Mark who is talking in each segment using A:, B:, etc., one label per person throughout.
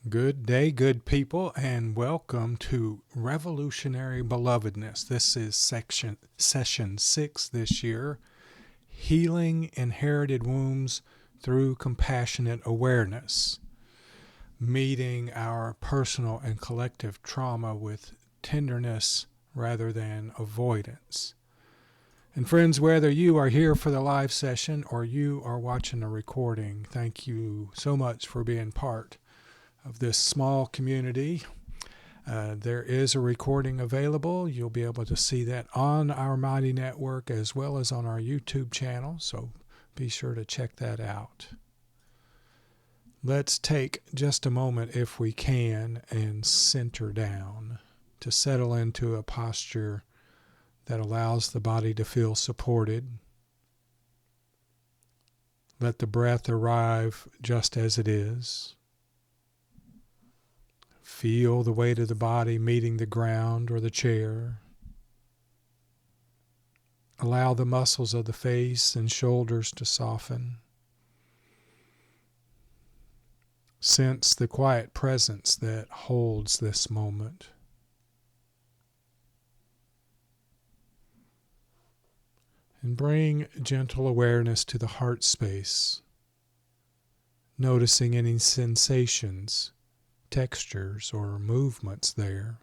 A: Good day, good people, and welcome to Revolutionary Belovedness. This is session 6 this year, Healing Inherited Wounds Through Compassionate Awareness, meeting our personal and collective trauma with tenderness rather than avoidance. And friends, whether you are here for the live session or you are watching the recording, thank you so much for being part of this small community. There is a recording available. You'll be able to see that on our Mighty Network as well as on our YouTube channel, so be sure to check that out. Let's take just a moment, if we can, and center down to settle into a posture that allows the body to feel supported. Let the breath arrive just as it is. Feel the weight of the body meeting the ground or the chair. Allow the muscles of the face and shoulders to soften. Sense the quiet presence that holds this moment. And bring gentle awareness to the heart space, noticing any sensations, textures, or movements there.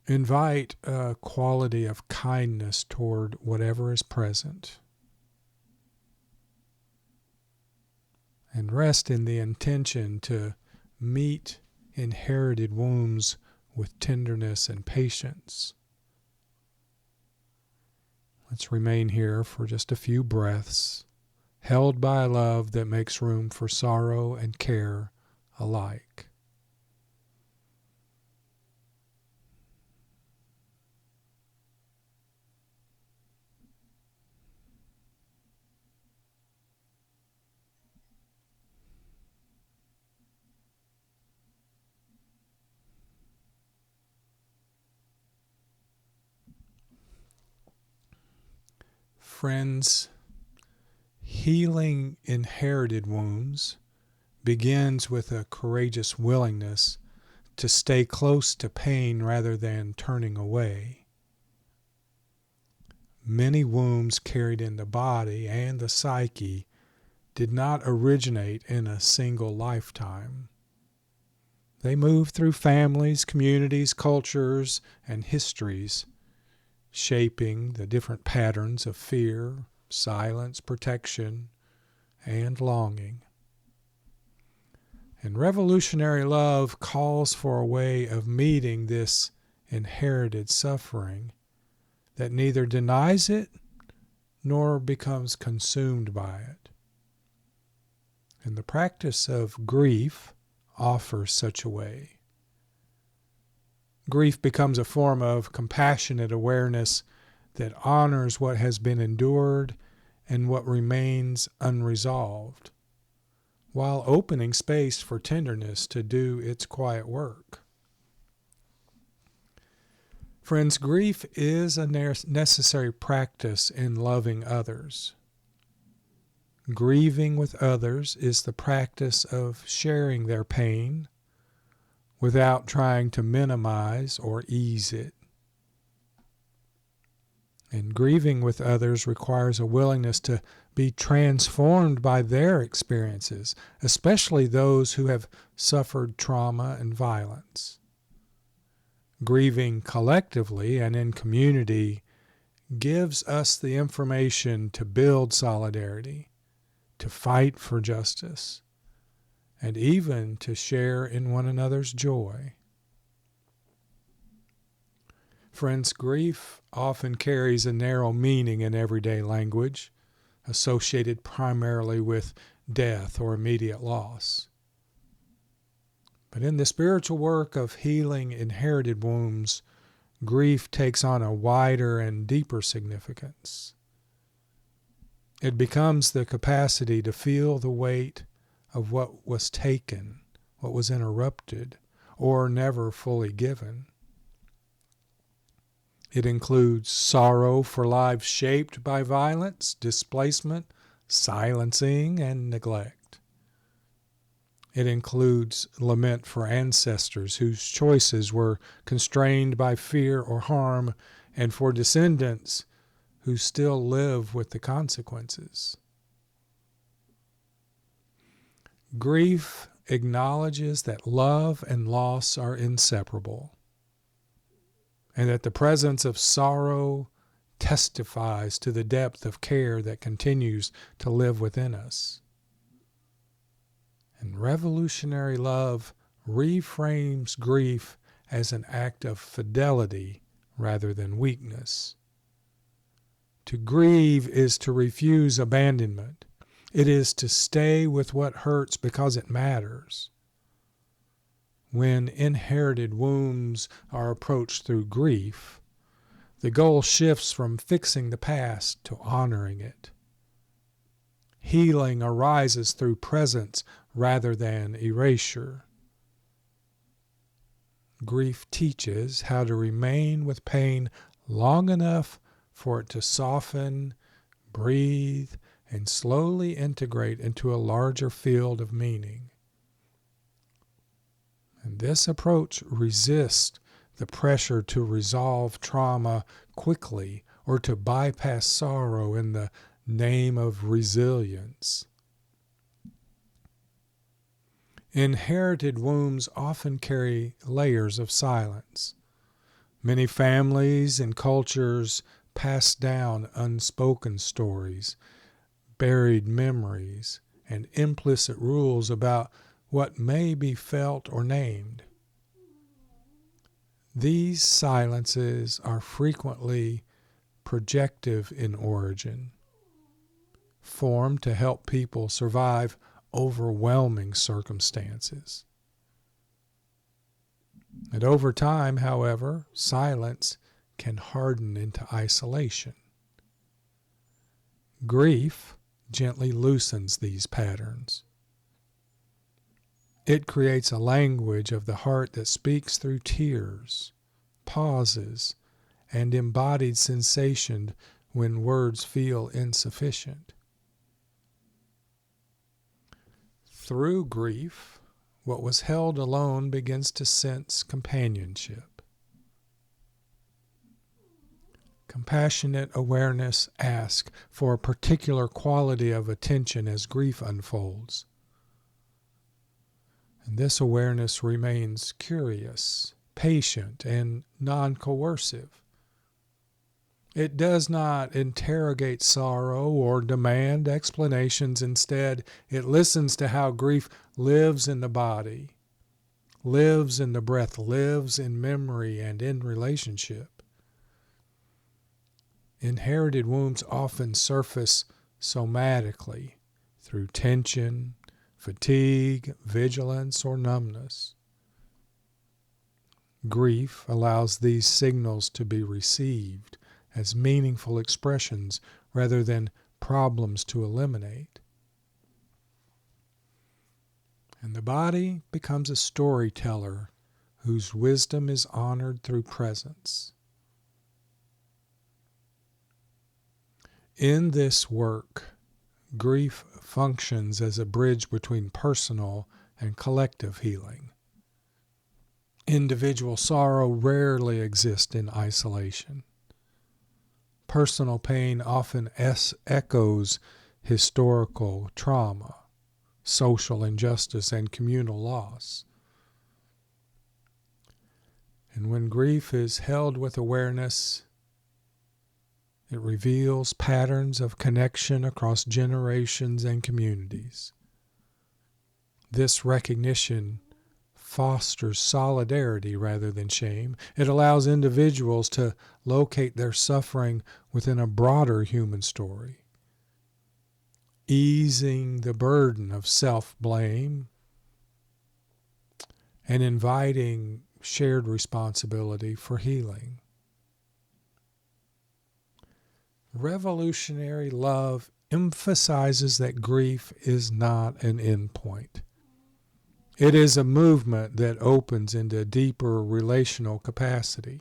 A: Invite a quality of kindness toward whatever is present. And rest in the intention to meet inherited wounds with tenderness and patience. Let's remain here for just a few breaths, held by a love that makes room for sorrow and care alike. Friends, healing inherited wounds begins with a courageous willingness to stay close to pain rather than turning away. Many wounds carried in the body and the psyche did not originate in a single lifetime. They move through families, communities, cultures, and histories, shaping the different patterns of fear, silence, protection, and longing. And revolutionary love calls for a way of meeting this inherited suffering that neither denies it nor becomes consumed by it. And the practice of grief offers such a way. Grief becomes a form of compassionate awareness that honors what has been endured and what remains unresolved, while opening space for tenderness to do its quiet work. Friends, grief is a necessary practice in loving others. Grieving with others is the practice of sharing their pain without trying to minimize or ease it. And grieving with others requires a willingness to be transformed by their experiences, especially those who have suffered trauma and violence. Grieving collectively and in community gives us the information to build solidarity, to fight for justice, and even to share in one another's joy. Friends, grief often carries a narrow meaning in everyday language, associated primarily with death or immediate loss. But in the spiritual work of healing inherited wounds, grief takes on a wider and deeper significance. It becomes the capacity to feel the weight of what was taken, what was interrupted, or never fully given. It includes sorrow for lives shaped by violence, displacement, silencing, and neglect. It includes lament for ancestors whose choices were constrained by fear or harm, and for descendants who still live with the consequences. Grief acknowledges that love and loss are inseparable, and that the presence of sorrow testifies to the depth of care that continues to live within us. And revolutionary love reframes grief as an act of fidelity rather than weakness. To grieve is to refuse abandonment. It is to stay with what hurts because it matters. When inherited wounds are approached through grief, the goal shifts from fixing the past to honoring it. Healing arises through presence rather than erasure. Grief teaches how to remain with pain long enough for it to soften, breathe, and slowly integrate into a larger field of meaning. And this approach resists the pressure to resolve trauma quickly or to bypass sorrow in the name of resilience. Inherited wounds often carry layers of silence. Many families and cultures pass down unspoken stories, buried memories, and implicit rules about what may be felt or named. These silences are frequently projective in origin, formed to help people survive overwhelming circumstances. And over time, however, silence can harden into isolation. Grief gently loosens these patterns. It creates a language of the heart that speaks through tears, pauses, and embodied sensation when words feel insufficient. Through grief, what was held alone begins to sense companionship. Compassionate awareness asks for a particular quality of attention as grief unfolds. And this awareness remains curious, patient, and non-coercive. It does not interrogate sorrow or demand explanations. Instead, it listens to how grief lives in the body, lives in the breath, lives in memory and in relationship. Inherited wounds often surface somatically through tension, fatigue, vigilance, or numbness. Grief allows these signals to be received as meaningful expressions rather than problems to eliminate. And the body becomes a storyteller whose wisdom is honored through presence. In this work, grief functions as a bridge between personal and collective healing. Individual sorrow rarely exists in isolation. Personal pain often echoes historical trauma, social injustice, and communal loss. And when grief is held with awareness, it reveals patterns of connection across generations and communities. This recognition fosters solidarity rather than shame. It allows individuals to locate their suffering within a broader human story, easing the burden of self-blame and inviting shared responsibility for healing. Revolutionary love emphasizes that grief is not an endpoint. It is a movement that opens into deeper relational capacity.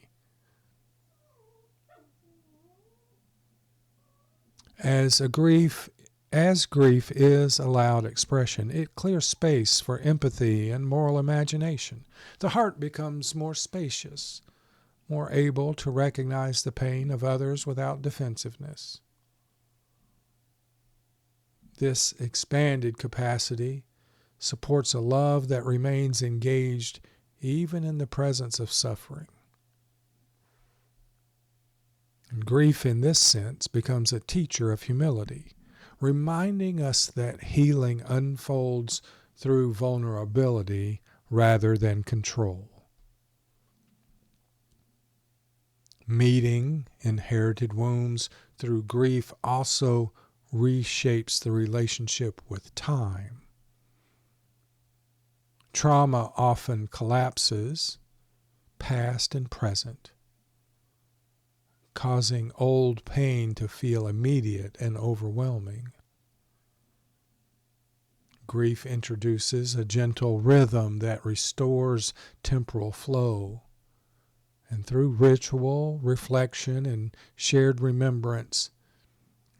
A: As a grief As grief is allowed expression, it clears space for empathy and moral imagination. The heart becomes more spacious, more able to recognize the pain of others without defensiveness. This expanded capacity supports a love that remains engaged even in the presence of suffering. And grief, in this sense, becomes a teacher of humility, reminding us that healing unfolds through vulnerability rather than control. Meeting inherited wounds through grief also reshapes the relationship with time. Trauma often collapses past and present, causing old pain to feel immediate and overwhelming. Grief introduces a gentle rhythm that restores temporal flow, and through ritual, reflection, and shared remembrance,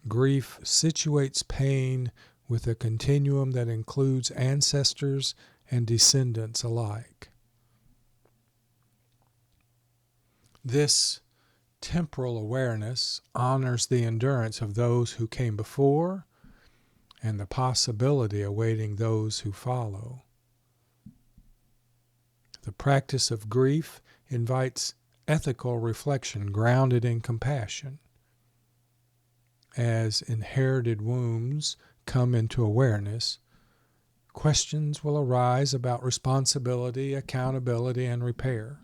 A: grief situates pain with a continuum that includes ancestors and descendants alike. This temporal awareness honors the endurance of those who came before and the possibility awaiting those who follow. The practice of grief invites ethical reflection grounded in compassion. As inherited wounds come into awareness, questions will arise about responsibility, accountability, and repair.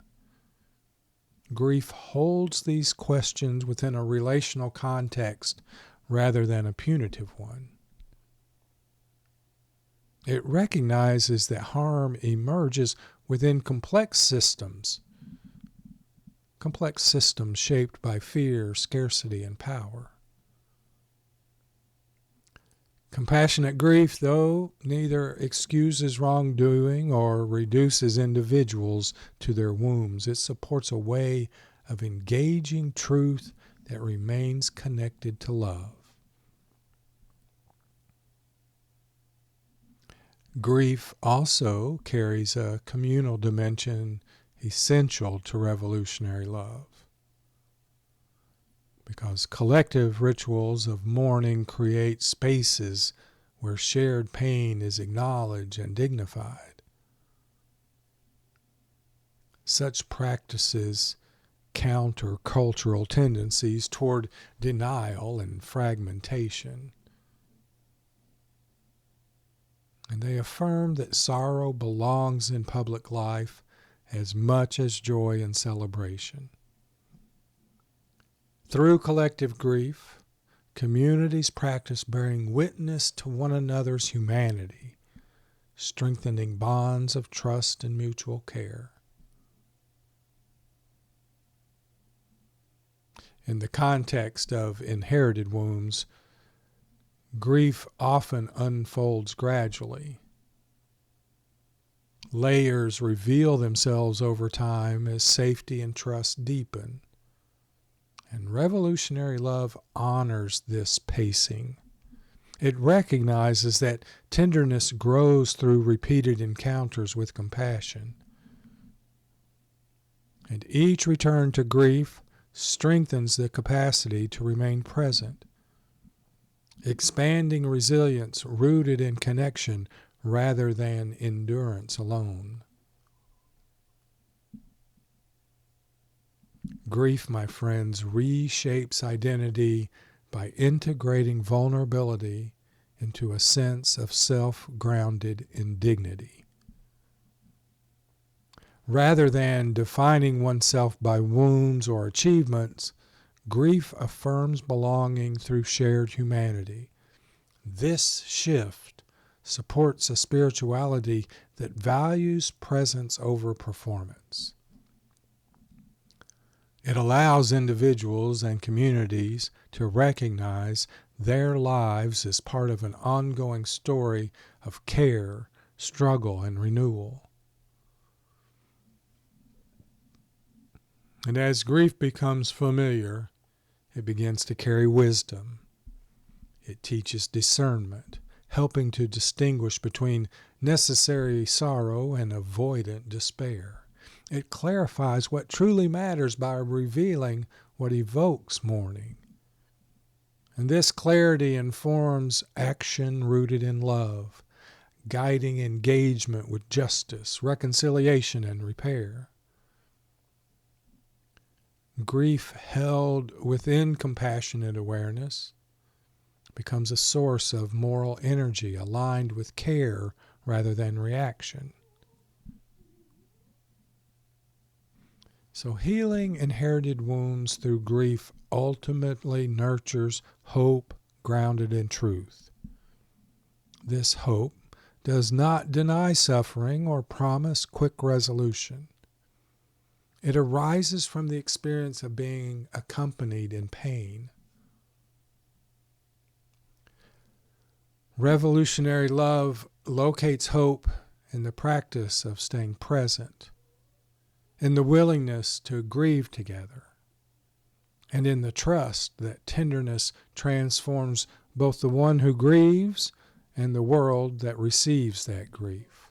A: Grief holds these questions within a relational context rather than a punitive one. It recognizes that harm emerges within complex systems shaped by fear, scarcity, and power. Compassionate grief, though, neither excuses wrongdoing or reduces individuals to their wounds. It supports a way of engaging truth that remains connected to love. Grief also carries a communal dimension essential to revolutionary love, because collective rituals of mourning create spaces where shared pain is acknowledged and dignified. Such practices counter cultural tendencies toward denial and fragmentation. And they affirm that sorrow belongs in public life as much as joy and celebration. Through collective grief, communities practice bearing witness to one another's humanity, strengthening bonds of trust and mutual care. In the context of inherited wounds, grief often unfolds gradually. Layers reveal themselves over time as safety and trust deepen. And revolutionary love honors this pacing. It recognizes that tenderness grows through repeated encounters with compassion. And each return to grief strengthens the capacity to remain present, expanding resilience rooted in connection rather than endurance alone. Grief, my friends, reshapes identity by integrating vulnerability into a sense of self grounded in dignity. Rather than defining oneself by wounds or achievements, grief affirms belonging through shared humanity. This shift supports a spirituality that values presence over performance. It allows individuals and communities to recognize their lives as part of an ongoing story of care, struggle, and renewal. And as grief becomes familiar, it begins to carry wisdom. It teaches discernment, helping to distinguish between necessary sorrow and avoidant despair. It clarifies what truly matters by revealing what evokes mourning. And this clarity informs action rooted in love, guiding engagement with justice, reconciliation, and repair. Grief held within compassionate awareness becomes a source of moral energy aligned with care rather than reaction. So healing inherited wounds through grief ultimately nurtures hope grounded in truth. This hope does not deny suffering or promise quick resolution. It arises from the experience of being accompanied in pain. Revolutionary love locates hope in the practice of staying present, in the willingness to grieve together, and in the trust that tenderness transforms both the one who grieves and the world that receives that grief.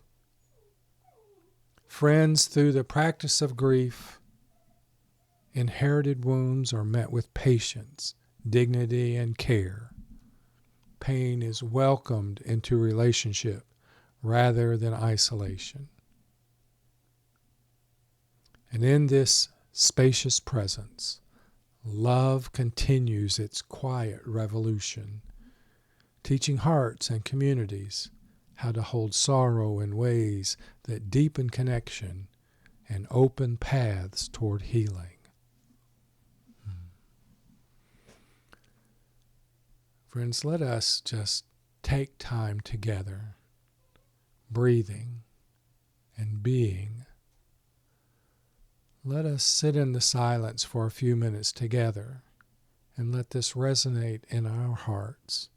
A: Friends, through the practice of grief, inherited wounds are met with patience, dignity, and care. Pain is welcomed into relationship rather than isolation. And in this spacious presence, love continues its quiet revolution, teaching hearts and communities how to hold sorrow in ways that deepen connection and open paths toward healing. Friends, let us just take time together, breathing and being. Let us sit in the silence for a few minutes together and let this resonate in our hearts.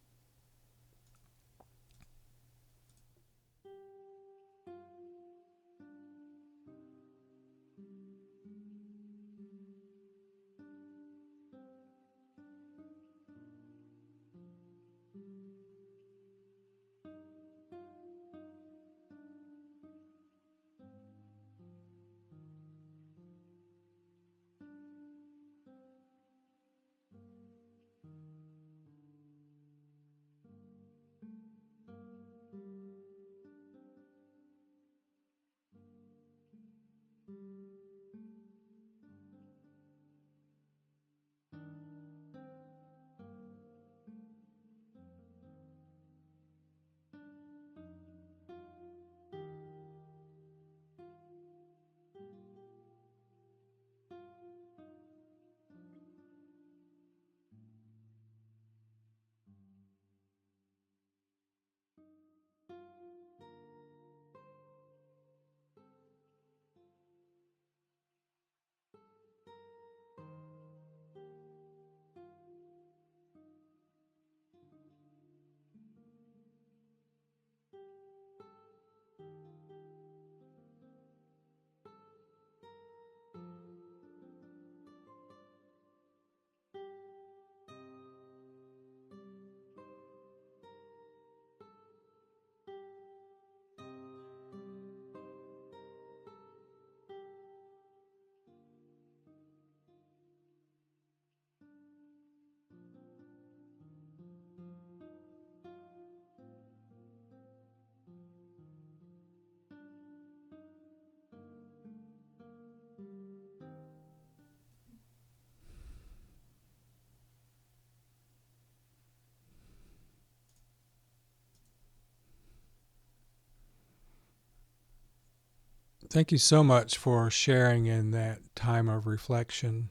A: Thank you so much for sharing in that time of reflection.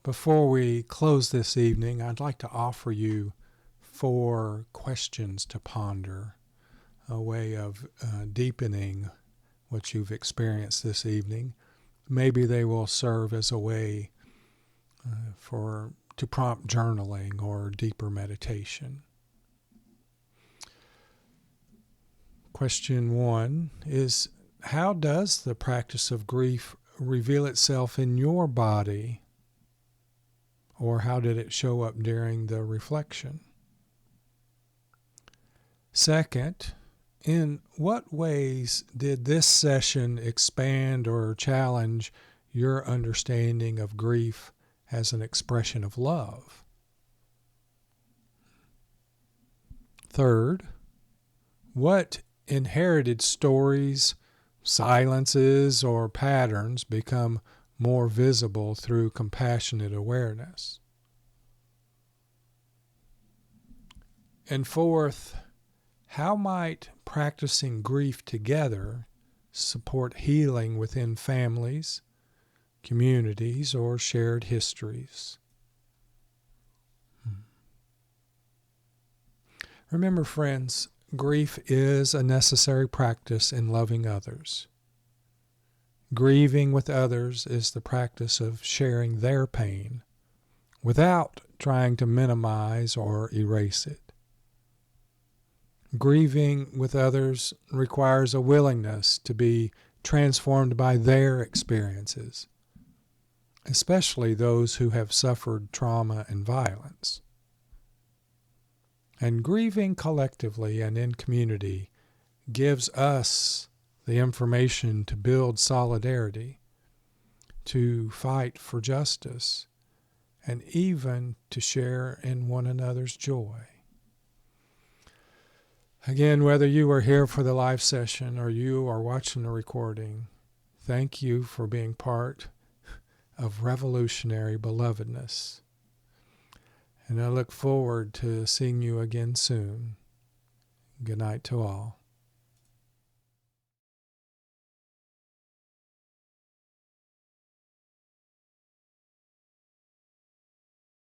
A: Before we close this evening, I'd like to offer you 4 questions to ponder, a way of deepening what you've experienced this evening. Maybe they will serve as a way to prompt journaling or deeper meditation. Question 1 is, how does the practice of grief reveal itself in your body? Or how did it show up during the reflection? Second, in what ways did this session expand or challenge your understanding of grief as an expression of love? Third, what inherited stories, silences, or patterns become more visible through compassionate awareness? And fourth, how might practicing grief together support healing within families, communities, or shared histories? Remember, friends, grief is a necessary practice in loving others. Grieving with others is the practice of sharing their pain without trying to minimize or erase it. Grieving with others requires a willingness to be transformed by their experiences, especially those who have suffered trauma and violence. And grieving collectively and in community gives us the information to build solidarity, to fight for justice, and even to share in one another's joy. Again, whether you are here for the live session or you are watching the recording, thank you for being part of Revolutionary Belovedness. And I look forward to seeing you again soon. Good night to all.